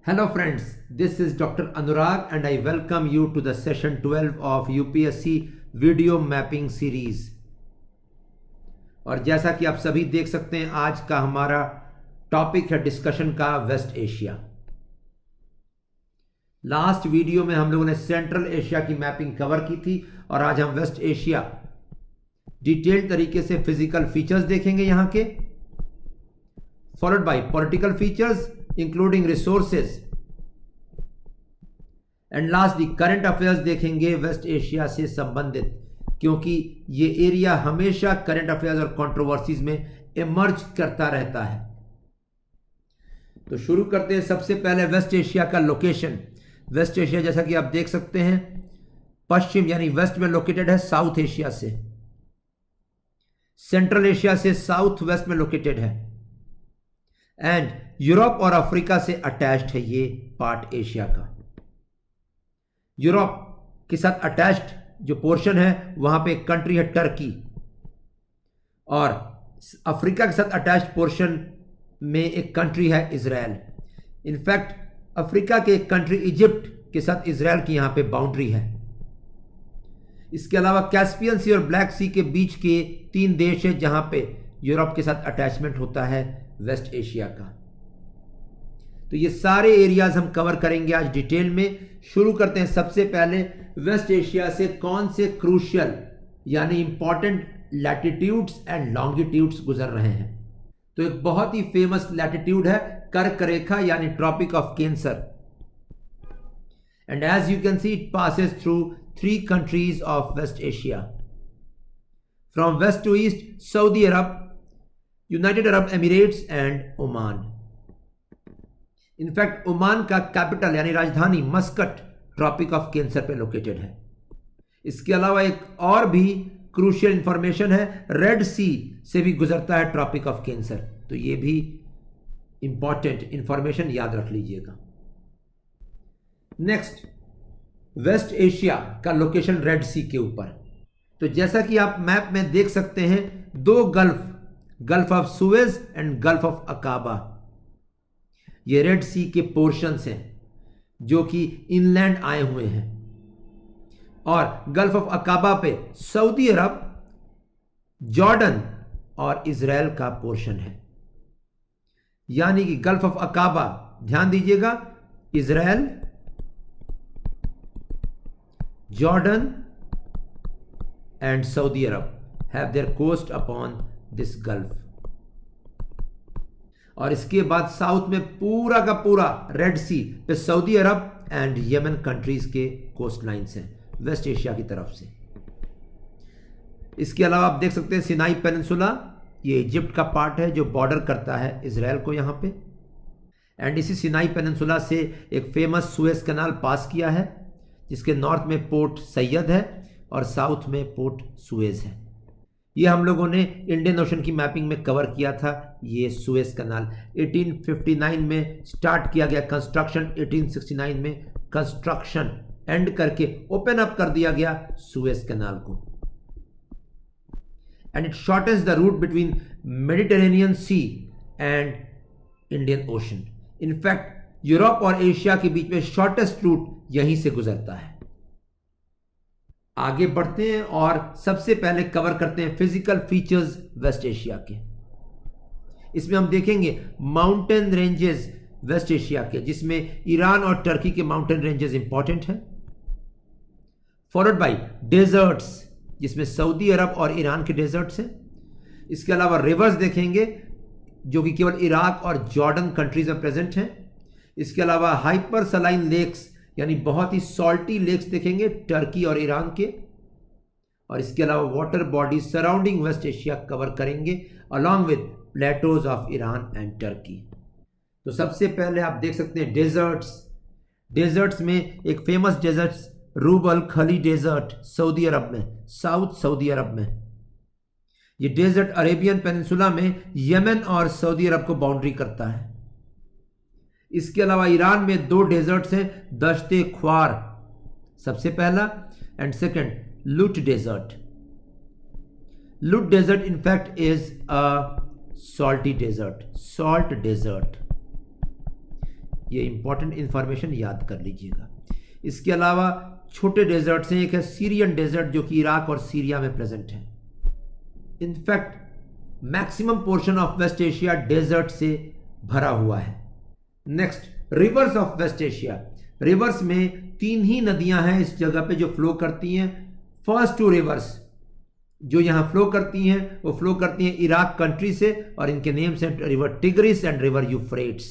Hello friends, this is Dr. Anurag and I welcome you to the session 12 of UPSC video mapping series। और जैसा कि आप सभी देख सकते हैं आज का हमारा टॉपिक है डिस्कशन का वेस्ट एशिया। लास्ट वीडियो में हम लोगों ने सेंट्रल एशिया की मैपिंग कवर की थी और आज हम वेस्ट एशिया डिटेल्ड तरीके से फिजिकल फीचर्स देखेंगे यहां के, followed by political features including resources and lastly current affairs देखेंगे वेस्ट एशिया से संबंधित, क्योंकि ये एरिया हमेशा करंट अफेयर्स और कंट्रोवर्सीज में इमर्ज करता रहता है। तो शुरू करते हैं सबसे पहले वेस्ट एशिया का लोकेशन। वेस्ट एशिया जैसा कि आप देख सकते हैं पश्चिम यानी वेस्ट में लोकेटेड है साउथ एशिया से, सेंट्रल एशिया से साउथ वेस्ट में लोकेटेड है एंड यूरोप और अफ्रीका से अटैच्ड है ये पार्ट एशिया का। यूरोप के साथ अटैच्ड जो पोर्शन है वहां पे एक कंट्री है टर्की और अफ्रीका के साथ अटैच्ड पोर्शन में एक कंट्री है इजराइल। इनफैक्ट अफ्रीका के एक कंट्री इजिप्ट के साथ इजराइल की यहां पे बाउंड्री है। इसके अलावा कैस्पियन सी और ब्लैक सी के बीच के 3 देश है जहां पे यूरोप के साथ अटैचमेंट होता है वेस्ट एशिया का। तो ये सारे एरियाज हम कवर करेंगे आज डिटेल में। शुरू करते हैं सबसे पहले वेस्ट एशिया से कौन से क्रूशियल यानी इंपॉर्टेंट लैटिट्यूड्स एंड लॉन्गिट्यूड्स गुजर रहे हैं। तो एक बहुत ही फेमस लैटिट्यूड है कर्क रेखा यानी Tropic of Cancer and as you can see it passes through 3 countries of West Asia from west to east, Saudi Arab, United Arab Emirates and Oman. In fact Oman का कैपिटल यानी राजधानी Muscat Tropic of Cancer पे located है। इसके अलावा एक और भी क्रूशियल इंफॉर्मेशन है, रेड सी से भी गुजरता है ट्रॉपिक ऑफ कैंसर। तो ये भी इंपॉर्टेंट इंफॉर्मेशन याद रख लीजिएगा। नेक्स्ट, वेस्ट एशिया का लोकेशन रेड सी के ऊपर। तो जैसा कि आप मैप में देख सकते हैं 2 gulf of Suez and gulf of अकाबा, ये रेड सी के पोर्शंस हैं जो कि इनलैंड आए हुए हैं और गल्फ ऑफ अकाबा पे सऊदी अरब, जॉर्डन और इजराइल का पोर्शन है। यानी कि गल्फ ऑफ अकाबा, ध्यान दीजिएगा, Israel, Jordan and Saudi Arab have their coast upon this gulf. और इसके बाद साउथ में पूरा का पूरा रेड सी पे Saudi Arabia and Yemen countries के कोस्ट लाइन्स हैं वेस्ट एशिया की तरफ से। इसके अलावा आप देख सकते हैं सिनाई पेनिनसुला, ये इजिप्ट का पार्ट है जो बॉर्डर करता है इजराइल को यहां पे। एंड इसी सिनाई पेनिनसुला से एक फेमस सुएज कैनाल पास किया है जिसके नॉर्थ में पोर्ट सैयद है और साउथ में पोर्ट सुएज है। ये हम लोगों ने इंडियन ओशन की मैपिंग में कवर किया था। ये सुएज कैनाल 1859 में स्टार्ट किया गया कंस्ट्रक्शन, 1869 में कंस्ट्रक्शन एंड करके ओपन अप कर दिया गया सुएज कैनाल को and it shortens the route between Mediterranean Sea and Indian Ocean. In fact Europe और एशिया के बीच में शॉर्टेस्ट रूट यहीं से गुजरता है। आगे बढ़ते हैं और सबसे पहले कवर करते हैं फिजिकल फीचर्स वेस्ट एशिया के। इसमें हम देखेंगे माउंटेन रेंजेस वेस्ट एशिया के, जिसमें ईरान और टर्की के माउंटेन रेंजेस इंपॉर्टेंट हैं, फॉलोड बाय डेजर्ट्स जिसमें सऊदी अरब और ईरान के डेजर्ट्स हैं। इसके अलावा रिवर्स देखेंगे जो कि केवल इराक और जॉर्डन कंट्रीज में प्रेजेंट हैं। इसके अलावा हाइपर सलाइन लेक्स यानी बहुत ही सॉल्टी लेक्स देखेंगे टर्की और ईरान के। और इसके अलावा water bodies surrounding West Asia cover करेंगे along with plateaus of Iran and Turkey. तो सबसे पहले आप देख सकते हैं डेजर्ट्स में एक फेमस डेजर्ट्स रूब अल खली डेजर्ट सऊदी अरब में, साउथ सऊदी अरब में। ये डेजर्ट अरेबियन पेनिनसुला में यमन और सऊदी अरब को बाउंड्री करता है। इसके अलावा ईरान में 2 डेजर्ट्स हैं, दश्ते ख्वार सबसे पहला and second Lut desert. Lut desert in fact is a salty desert, salt desert. ये इंपॉर्टेंट इंफॉर्मेशन याद कर लीजिएगा। इसके अलावा छोटे डेजर्ट्स हैं, एक है सीरियन डेजर्ट जो कि इराक और सीरिया में प्रेजेंट है। In fact maximum portion of West Asia desert से भरा हुआ है। Next, rivers of West Asia. Rivers में 3 ही नदियां हैं इस जगह पे जो फ्लो करती हैं। फर्स्ट 2 रिवर्स जो यहां फ्लो करती हैं वो फ्लो करती हैं इराक कंट्री से, और इनके नेम्स हैं river tigris and river Euphrates.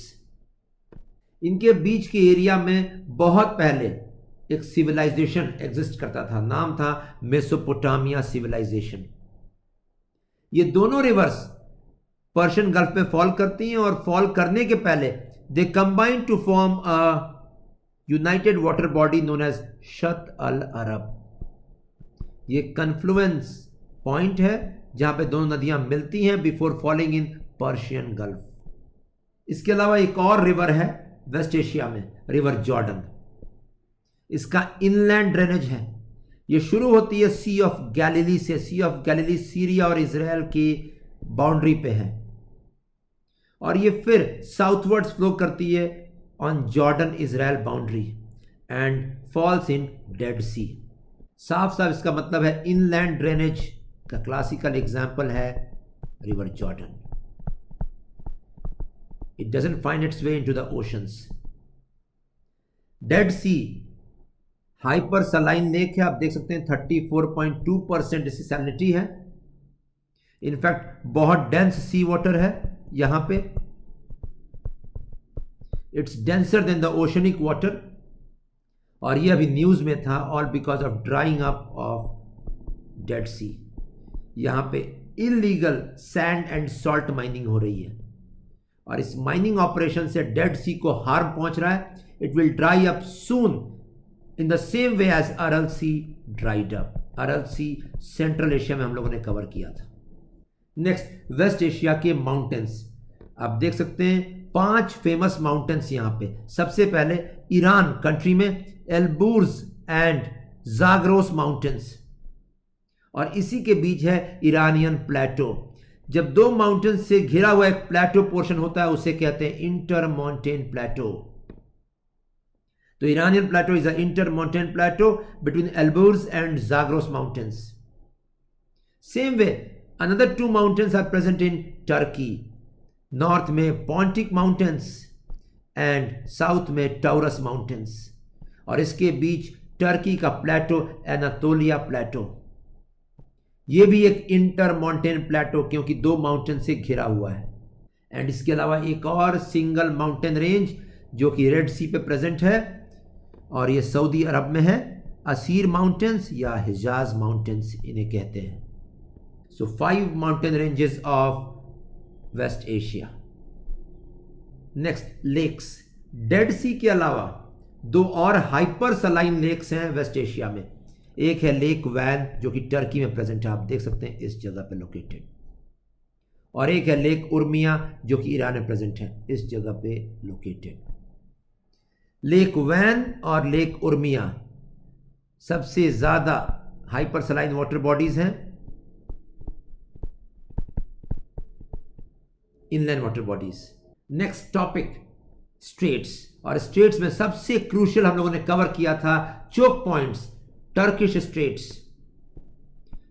इनके बीच के एरिया में बहुत पहले एक सिविलाइजेशन एग्जिस्ट करता था, नाम था मेसोपोटामिया सिविलाइजेशन। ये दोनों रिवर्स पर्शियन गल्फ में फॉल करती हैं, और फॉल करने के पहले they combine to form a united water body known as Shatt al अरब। ये कन्फ्लुएंस पॉइंट है जहां पे दोनों नदियां मिलती हैं before falling in Persian Gulf. इसके अलावा एक और रिवर है वेस्ट एशिया में, रिवर जॉर्डन। इसका इनलैंड ड्रेनेज है। ये शुरू होती है सी ऑफ गैलिली से। सी ऑफ गैलिली सीरिया और इजराइल की बाउंड्री पे है, और ये फिर साउथवर्ड्स फ्लो करती है on Jordan Israel boundary and falls in Dead Sea. साफ साफ इसका मतलब है इनलैंड ड्रेनेज का क्लासिकल एग्जाम्पल है river Jordan. It doesn't find its way into the oceans. Dead Sea hyper saline lake है, आप देख सकते हैं 34.2% इसकी सैलिनिटी है। इनफैक्ट बहुत डेंस सी वाटर है यहां पे। It's denser than the oceanic water, और ये अभी न्यूज में था, all because of drying up of Dead Sea. यहां पे illegal sand and salt mining हो रही है, और इस माइनिंग ऑपरेशन से डेड सी को हार्म पहुंच रहा है। It will dry up soon in the same way as Aral Sea dried up. Aral Sea Central Asia में हम लोगों ने कवर किया था। नेक्स्ट, वेस्ट एशिया के माउंटेन्स। आप देख सकते हैं 5 फेमस माउंटेन्स यहां पे। सबसे पहले ईरान कंट्री में एल्बूर्ज एंड जाग्रोस माउंटेन्स, और इसी के बीच है ईरानियन प्लेटो। जब 2 माउंटेन्स से घिरा हुआ एक प्लेटो पोर्शन होता है उसे कहते हैं इंटर माउंटेन प्लेटो। तो Iranian plateau is an inter-mountain plateau between Elburz and Zagros mountains. Same way, another 2 mountains are present in Turkey. North में Pontic mountains and south में Taurus mountains. और इसके बीच टर्की का प्लेटो एनातोलिया प्लेटो। ये भी एक इंटर माउंटेन प्लेटो क्योंकि 2 माउंटेन से घिरा हुआ है। एंड इसके अलावा एक और सिंगल माउंटेन रेंज जो कि रेड सी पे प्रेजेंट है, और ये सऊदी अरब में है। असीर माउंटेन्स या हिजाज माउंटेन्स इन्हें कहते हैं। So 5 mountain ranges of West Asia. Next, lakes. Dead Sea के अलावा 2 और हाइपर सलाइन लेक्स हैं वेस्ट एशिया में। एक है लेक वैन जो कि टर्की में प्रेजेंट है, आप देख सकते हैं इस जगह पे लोकेटेड, और एक है लेक उर्मिया जो कि ईरान में प्रेजेंट है, इस जगह पे लोकेटेड। लेक वैन और लेक उर्मिया सबसे ज्यादा हाइपर सलाइन वाटर बॉडीज हैं, inland water bodies. Next topic, straits. और स्ट्रेट्स में सबसे क्रूशियल हम लोगों ने कवर किया था चोक पॉइंट्स, टर्किश स्ट्रेट्स,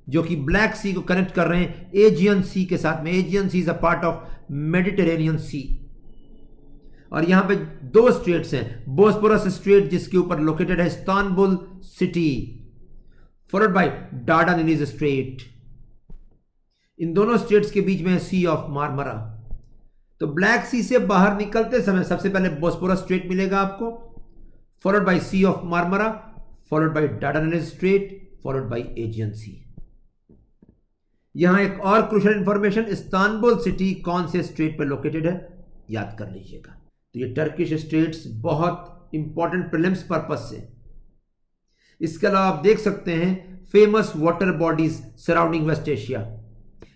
जो कि ब्लैक सी को कनेक्ट कर रहे हैं एजियन सी के साथ में। Aegean Sea is a part of Mediterranean Sea, और यहां पे 2 स्ट्रेट्स हैं। बोस्पोरस स्ट्रेट जिसके ऊपर लोकेटेड है Istanbul city, followed by Dardanelles strait. इन दोनों स्ट्रेट्स के बीच में है सी ऑफ मार्मरा। तो ब्लैक सी से बाहर निकलते समय सबसे पहले बोस्पोरस स्ट्रेट मिलेगा आपको, followed by Sea of Marmara, followed by Dardanelles strait, followed by Aegean Sea. यहां एक और क्रूशियल इंफॉर्मेशन, इस्तांबुल सिटी कौन से स्ट्रेट पर लोकेटेड है याद कर लीजिएगा। तो ये टर्किश स्ट्रेट्स बहुत इंपॉर्टेंट प्रीलिम्स पर्पस से। इसके अलावा आप देख सकते हैं famous water bodies surrounding West Asia.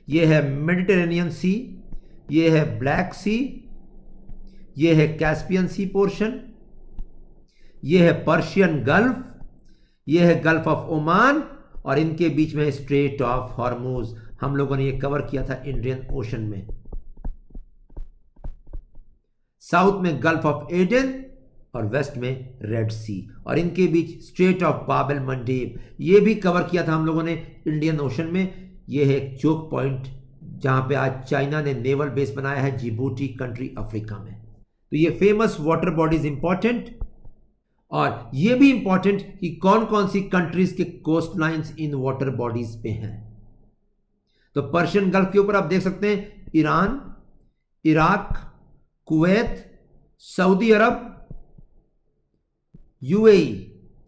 ये है मेडिटेरेनियन सी, ये है ब्लैक सी, ये है कैस्पियन सी पोर्शन, ये है पर्शियन गल्फ, ये है गल्फ ऑफ ओमान, और इनके बीच में स्ट्रेट ऑफ हॉर्मुज। हम लोगों ने ये कवर किया था इंडियन ओशन में। साउथ में गल्फ ऑफ एडन और वेस्ट में रेड सी, और इनके बीच स्ट्रेट ऑफ बाब एल मंडेब, ये भी कवर किया था हम लोगों ने इंडियन ओशन में। ये है एक चोक पॉइंट जहां पे आज चाइना ने नेवल बेस बनाया है, जिबूटी कंट्री अफ्रीका में। तो ये फेमस वाटर बॉडीज इंपॉर्टेंट, और ये भी इंपॉर्टेंट कि कौन कौन सी कंट्रीज के कोस्ट लाइन्स इन वाटर बॉडीज पे हैं। तो पर्शियन गल्फ के ऊपर आप देख सकते हैं ईरान, इराक, कुवैत, सऊदी अरब, यूएई,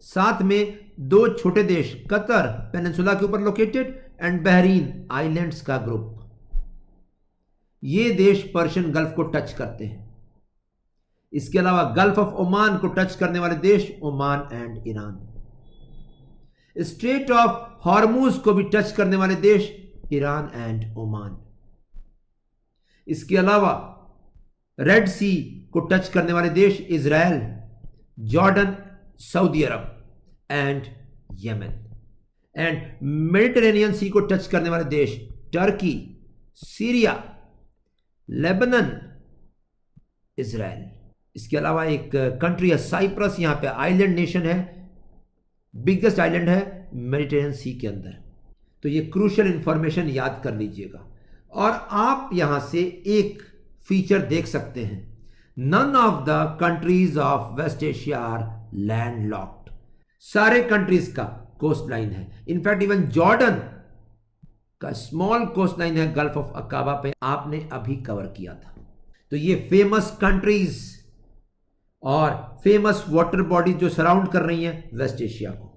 साथ में दो छोटे देश कतर पेनिनसुला के ऊपर लोकेटेड एंड बहरीन आइलैंड्स का ग्रुप। ये देश पर्शियन गल्फ को टच करते हैं। इसके अलावा गल्फ ऑफ ओमान को टच करने वाले देश Oman and Iran. Straight of Hormuz को भी टच करने वाले देश ईरान एंड ओमान। इसके अलावा रेड सी को टच करने वाले देश Israel, Jordan, Saudi Arabia and Yemen. And Mediterranean Sea को टच करने वाले देश टर्की, सीरिया, लेबनन, इजराइल। इसके अलावा एक कंट्री है साइप्रस, यहां पे आइलैंड नेशन है, बिगेस्ट आइलैंड है मेडिटेरेनियन सी के अंदर। तो ये क्रूशियल इंफॉर्मेशन याद कर लीजिएगा। और आप यहां से एक फीचर देख सकते हैं, none of the countries of West Asia are landlocked. सारे कंट्रीज का कोस्ट लाइन है। इनफैक्ट इवन जॉर्डन का स्मॉल कोस्ट लाइन है गल्फ ऑफ अकाबा पे, आपने अभी कवर किया था। तो ये फेमस कंट्रीज और फेमस वाटर बॉडीज जो सराउंड कर रही हैं वेस्ट एशिया को।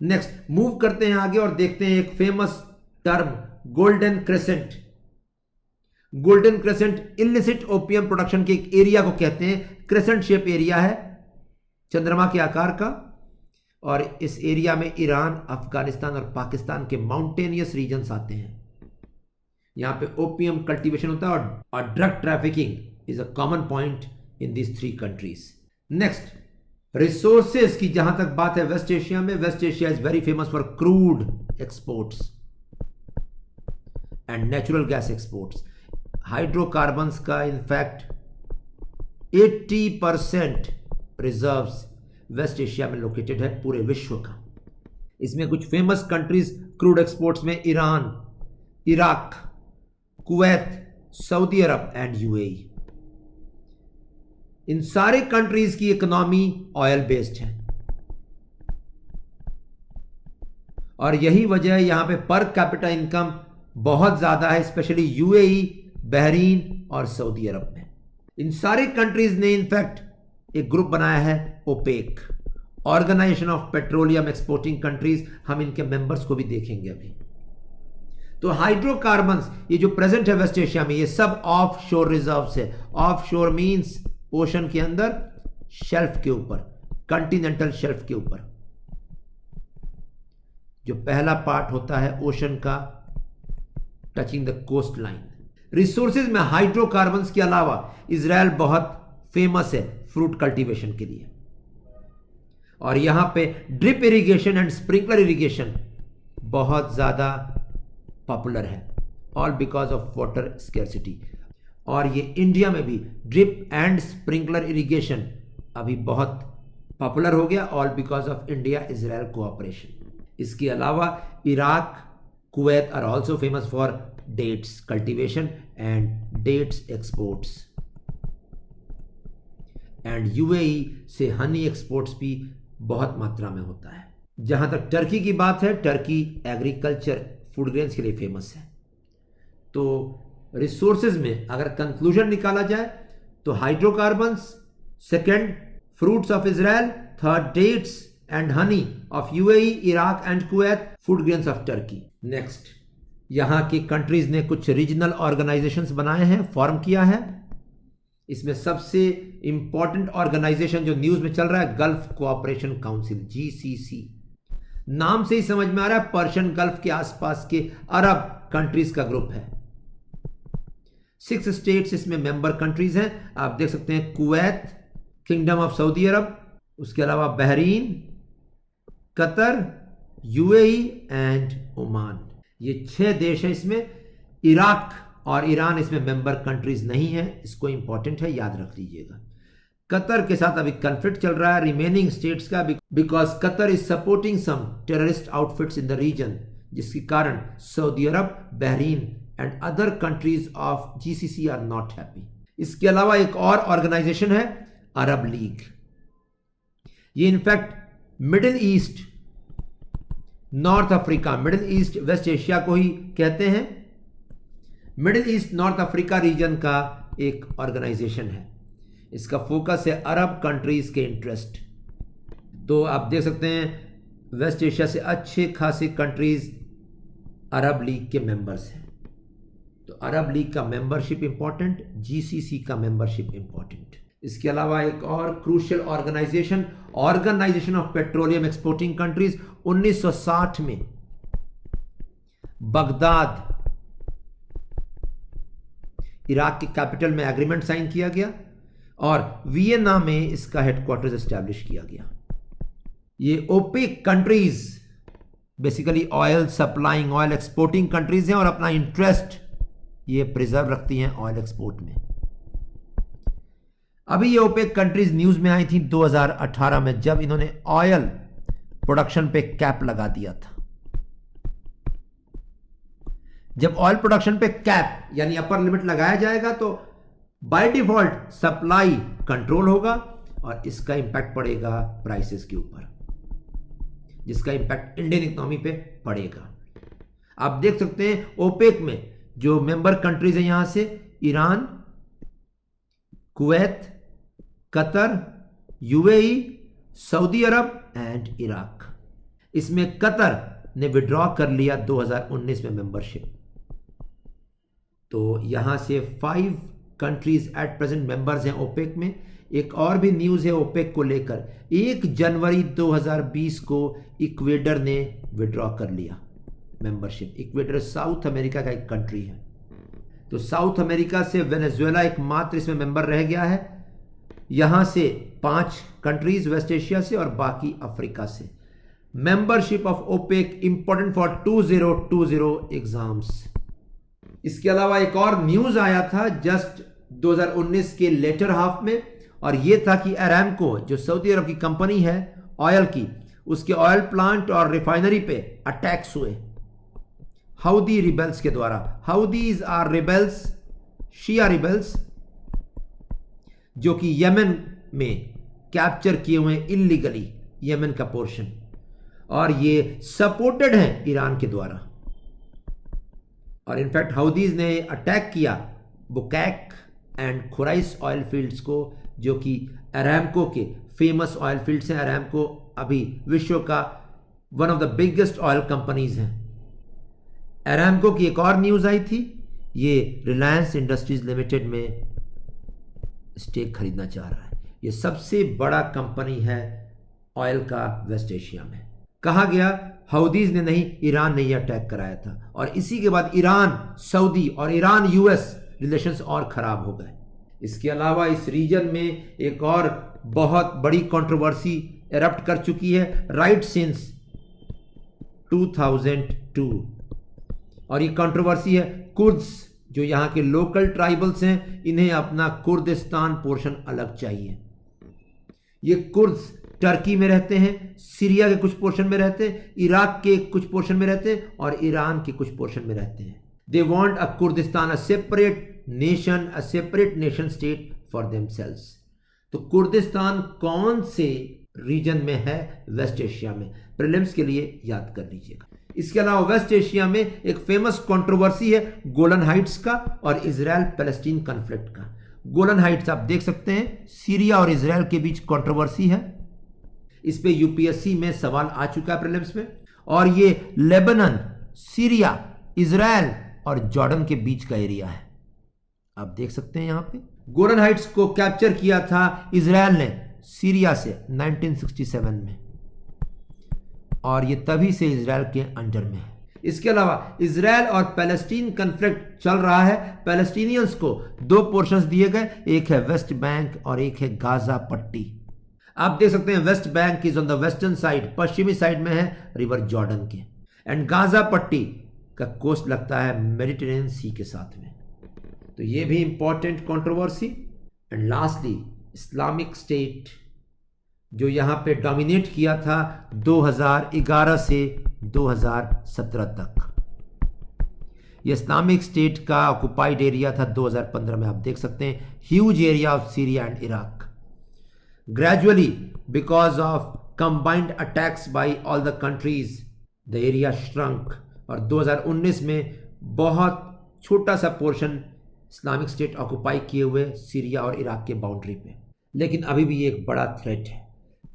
नेक्स्ट मूव करते हैं आगे और देखते हैं एक famous term Golden Crescent. Golden Crescent illicit opium production के एक एरिया को कहते हैं। क्रेसेंट शेप एरिया है चंद्रमा के आकार का, और इस एरिया में ईरान, अफगानिस्तान और पाकिस्तान के माउंटेनियस रीजन्स आते हैं। यहां पे ओपियम कल्टीवेशन होता है और drug trafficking is a common point in these 3 countries. Next resources की जहां तक बात है वेस्ट एशिया में, West Asia is very famous for crude exports and natural gas exports. Hydrocarbons का इनफैक्ट 80% रिजर्व्स वेस्ट एशिया में लोकेटेड है पूरे विश्व का। इसमें कुछ फेमस कंट्रीज क्रूड एक्सपोर्ट्स में Iran, Iraq, Kuwait, Saudi Arabia and UAE. इन सारे कंट्रीज की इकोनॉमी ऑयल बेस्ड है, और यही वजह है यहां पे पर कैपिटा इनकम बहुत ज्यादा है, स्पेशली यूएई, बहरीन और सऊदी अरब में। इन सारे कंट्रीज ने इनफैक्ट एक ग्रुप बनाया है OPEC, organization of petroleum exporting countries. हम इनके मेंबर्स को भी देखेंगे अभी। तो हाइड्रोकार्बन्स ये जो प्रेजेंट है वेस्ट एशिया में, ये सब ऑफ शोर रिजर्व्स है। ऑफ शोर मीन्स ओशन के अंदर, शेल्फ के ऊपर, कॉन्टिनेंटल शेल्फ के ऊपर। जो पहला पार्ट होता है ओशन का touching the coast line. Resources में हाइड्रोकार्बन्स के अलावा इजराइल बहुत फेमस है फ्रूट कल्टीवेशन के लिए, और यहां पे drip irrigation and sprinkler irrigation बहुत ज्यादा पॉपुलर है, all because of water scarcity. और ये इंडिया में भी ड्रिप एंड स्प्रिंकलर इरिगेशन अभी बहुत पॉपुलर हो गया, all because of India Israel cooperation. इसके अलावा Iraq, Kuwait are also famous for dates cultivation and dates exports, and UAE से हनी एक्सपोर्ट्स भी बहुत मात्रा में होता है। जहां तक टर्की की बात है, टर्की एग्रीकल्चर फूड ग्रेन्स के लिए फेमस है। तो रिसोर्सेज में अगर कंक्लूजन निकाला जाए तो hydrocarbons, second fruits of Israel, third dates and honey of UAE, Iraq and Kuwait, food grains of Turkey. Next, यहां की कंट्रीज ने कुछ रीजनल ऑर्गेनाइजेशंस बनाए हैं, फॉर्म किया है। इसमें सबसे इंपॉर्टेंट ऑर्गेनाइजेशन जो न्यूज में चल रहा है, गल्फ कोऑपरेशन काउंसिल, जीसीसी। नाम से ही समझ में आ रहा है पर्शियन गल्फ के आसपास के अरब कंट्रीज का ग्रुप है। 6 स्टेट्स इसमें मेंबर कंट्रीज हैं, आप देख सकते हैं कुवैत, किंगडम ऑफ सऊदी अरब, उसके अलावा Bahrain, Qatar, UAE and Oman. ये 6 देश हैं इसमें। इराक और ईरान इसमें मेंबर कंट्रीज नहीं है, इसको इंपॉर्टेंट है, याद रख लीजिएगा। कतर के साथ अभी कन्फ्लिक्ट चल रहा है रिमेनिंग स्टेट्स का, because Qatar is supporting some terrorist outfits in the region, जिसके कारण Saudi Arab, Bahrain and other countries of GCC are not happy. इसके अलावा एक और ऑर्गेनाइजेशन है अरब लीग। ये in fact Middle East, North Africa, Middle East West Asia को ही कहते हैं, Middle East North Africa region का एक ऑर्गेनाइजेशन है। इसका फोकस है अरब कंट्रीज के इंटरेस्ट। तो आप देख सकते हैं वेस्ट एशिया से अच्छे खासे कंट्रीज अरब लीग के मेंबर्स हैं। तो अरब लीग का मेंबरशिप इंपॉर्टेंट, जीसीसी का मेंबरशिप इंपॉर्टेंट। इसके अलावा एक और crucial organization, organization of petroleum exporting countries, 1960 में बगदाद, इराक के कैपिटल में एग्रीमेंट साइन किया गया और वियना में इसका हेडक्वार्टर्स एस्टैब्लिश किया गया। ये OPEC countries basically oil supplying, oil exporting countries हैं और अपना इंटरेस्ट ये प्रिजर्व रखती हैं ऑयल एक्सपोर्ट में। अभी ये ओपेक कंट्रीज न्यूज में आई थी 2018 में, जब इन्होंने ऑयल प्रोडक्शन पे कैप लगा दिया था। जब ऑयल प्रोडक्शन पे कैप यानी अपर लिमिट लगाया जाएगा तो बाय डिफॉल्ट सप्लाई कंट्रोल होगा और इसका इंपैक्ट पड़ेगा प्राइसेस के ऊपर, जिसका इंपैक्ट इंडियन इकोनॉमी पे पड़ेगा। आप देख सकते हैं ओपेक में जो मेंबर कंट्रीज हैं यहां से Iran, Kuwait, Qatar, UAE, Saudi Arabia and Iraq. इसमें कतर ने विड्रॉ कर लिया 2019 में मेंबरशिप। तो यहां से 5 कंट्रीज एट प्रेजेंट मेंबर्स हैं ओपेक में। एक और भी न्यूज है ओपेक को लेकर, 1 जनवरी 2020 को इक्वेडर ने विड्रॉ कर लिया मेंबरशिप। इक्वेडर साउथ अमेरिका का एक कंट्री है। तो साउथ अमेरिका से वेनेजुएला एकमात्र इसमें मेंबर रह गया है। यहां से 5 कंट्रीज वेस्ट एशिया से और बाकी अफ्रीका से। Membership of OPEC important for 2020 exams. इसके अलावा एक और न्यूज आया था जस्ट 2019 के लेटर हाफ में, और यह था कि अरामको जो सऊदी अरब की कंपनी है ऑयल की, उसके ऑयल प्लांट और रिफाइनरी पे अटैक्स हुए हाउदी रिबेल्स के द्वारा। Houthis are rebels, Shia rebels, जो कि यमन में कैप्चर किए हुए इल्लीगली यमन का पोर्शन, और ये सपोर्टेड हैं ईरान के द्वारा। और इनफैक्ट हाउदीज ने अटैक किया बुकैक एंड खुराइस ऑयल फील्ड्स को, जो कि अरामको के फेमस ऑयल फील्ड्स हैं। अरामको अभी विश्व का one of the biggest oil companies हैं। अरामको की एक और न्यूज आई थी, ये रिलायंस इंडस्ट्रीज लिमिटेड में स्टेक खरीदना चाह रहा है। ये सबसे बड़ा कंपनी है ऑयल का वेस्ट एशिया में। कहा गया हाउदीज ने नहीं, ईरान ने यह अटैक कराया था, और इसी के बाद ईरान सऊदी और ईरान यूएस रिलेशंस और खराब हो गए। इसके अलावा इस रीजन में एक और बहुत बड़ी कंट्रोवर्सी एरप्ट कर चुकी है राइट सिंस 2002, और ये कंट्रोवर्सी है कुर्द्स, जो यहाँ के लोकल ट्राइबल्स हैं, इन्हें अपना कुर्दिस्तान पोर्शन अलग चाहिए। ये कुर्द्स टर्की में रहते हैं, सीरिया के कुछ पोर्शन में रहते हैं, इराक के कुछ पोर्शन में रहते हैं और ईरान के कुछ पोर्शन में रहते हैं। They want a Kurdistan, a separate nation state for themselves. तो कुर्दिस्तान कौन से रीजन में है वेस्ट एशिया में, प्रीलिम्स के लिए याद कर लीजिएगा। इसके अलावा वेस्ट एशिया में एक फेमस कंट्रोवर्सी है गोलन हाइट्स का और इजराइल पैलेस्टीन कॉन्फ्लिक्ट का। गोलन हाइट्स आप देख सकते हैं, सीरिया और इजराइल के बीच कंट्रोवर्सी है। इस पे यूपीएससी में सवाल आ चुका है प्रीलिम्स में, और ये लेबनान, सीरिया, इजराइल और जॉर्डन के बीच का एरिया है। आप देख सकते हैं यहां पे गोलन हाइट्स को कैप्चर किया था इजराइल ने सीरिया से 1967 में, और ये तभी से इजराइल के अंडर में है। इसके अलावा इजराइल और पैलेस्टीन कॉन्फ्लिक्ट चल रहा है। पैलेस्टीनियंस को 2 पोर्शंस दिए गए, एक है वेस्ट बैंक और एक है गाजा पट्टी। आप देख सकते हैं West Bank is on the western side, पश्चिमी साइड में है रिवर जॉर्डन के, एंड गाजा पट्टी का कोस्ट लगता है मेडिटेरेनियन सी के साथ में। तो ये भी important controversy. And lastly Islamic state जो यहाँ पे डोमिनेट किया था 2011 से 2017 तक। ये इस्लामिक स्टेट का ऑक्युपाइड एरिया था 2015 में, आप देख सकते हैं huge area of Syria and Iraq. Gradually because of combined attacks by all the countries the area shrunk, और 2019 में बहुत छोटा सा पोर्शन इस्लामिक स्टेट ऑक्युपाई किए हुए सीरिया और इराक के बाउंड्री पे। लेकिन अभी भी ये एक बड़ा थ्रेट है,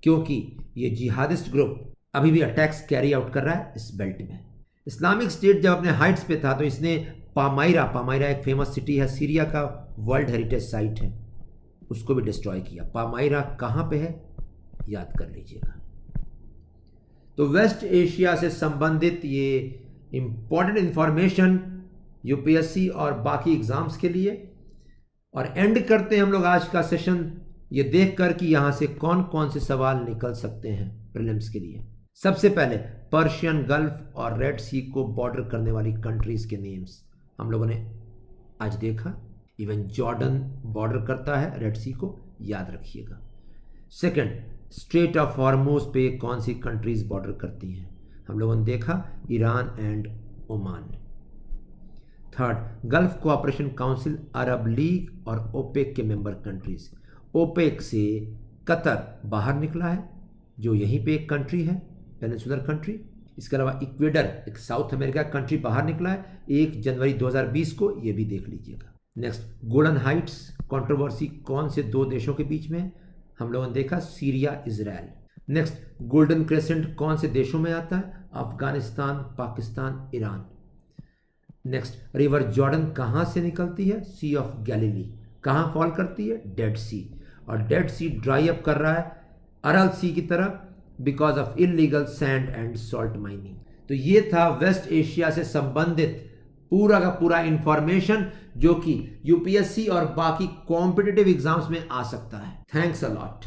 क्योंकि ये जिहादिस्ट ग्रुप अभी भी अटैक्स कैरी आउट कर रहा है इस बेल्ट में। इस्लामिक स्टेट जब अपने हाइट्स पे था तो इसने पामायरा एक फेमस सिटी है, सीरिया का वर्ल्ड हेरिटेज साइट है, उसको भी डिस्ट्रॉय किया। पामायरा कहाँ पे है याद कर लीजिएगा। तो वेस्ट एशिया से संबंधित ये इंपॉर्टेंट इंफॉर्मेशन यूपीएससी और बाकी एग्जाम्स के लिए। और एंड करते हैं हम लोग आज का सेशन ये देखकर कि यहाँ से कौन कौन से सवाल निकल सकते हैं प्रीलिम्स के लिए। सबसे पहले पर्शियन गल्फ और रेड सी को बॉर्डर करने वाली कंट्रीज के नेम्स हम लोगों ने आज देखा। इवन जॉर्डन बॉर्डर करता है रेड सी को, याद रखिएगा। सेकंड, स्ट्रेट ऑफ हॉर्मुज पे कौन सी कंट्रीज बॉर्डर करती हैं, हम लोगों ने देखा Iran and Oman. Third, gulf cooperation council Arab league और ओपेक के मेंबर कंट्रीज। ओपेक से कतर बाहर निकला है जो यहीं पे एक कंट्री है, पेनिनसुलर कंट्री। इसके अलावा इक्वेडर एक साउथ अमेरिका कंट्री बाहर निकला है 1 जनवरी 2020 को, ये भी देख लीजिएगा। नेक्स्ट, गोलन हाइट्स कंट्रोवर्सी कौन से दो देशों के बीच में है, हम लोगों ने देखा Syria Israel. Next, golden crescent कौन से देशों में आता है, Afghanistan, Pakistan, Iran. Next, river Jordan कहाँ से निकलती है, सी ऑफ गैलीली। कहाँ फॉल करती है, डेड सी। और डेड सी ड्राई अप कर रहा है अरल सी की तरह because of illegal sand and salt mining. तो ये था वेस्ट एशिया से संबंधित पूरा का पूरा इंफॉर्मेशन जो कि यूपीएससी और बाकी कॉम्पिटिटिव एग्जाम्स में आ सकता है। Thanks a lot.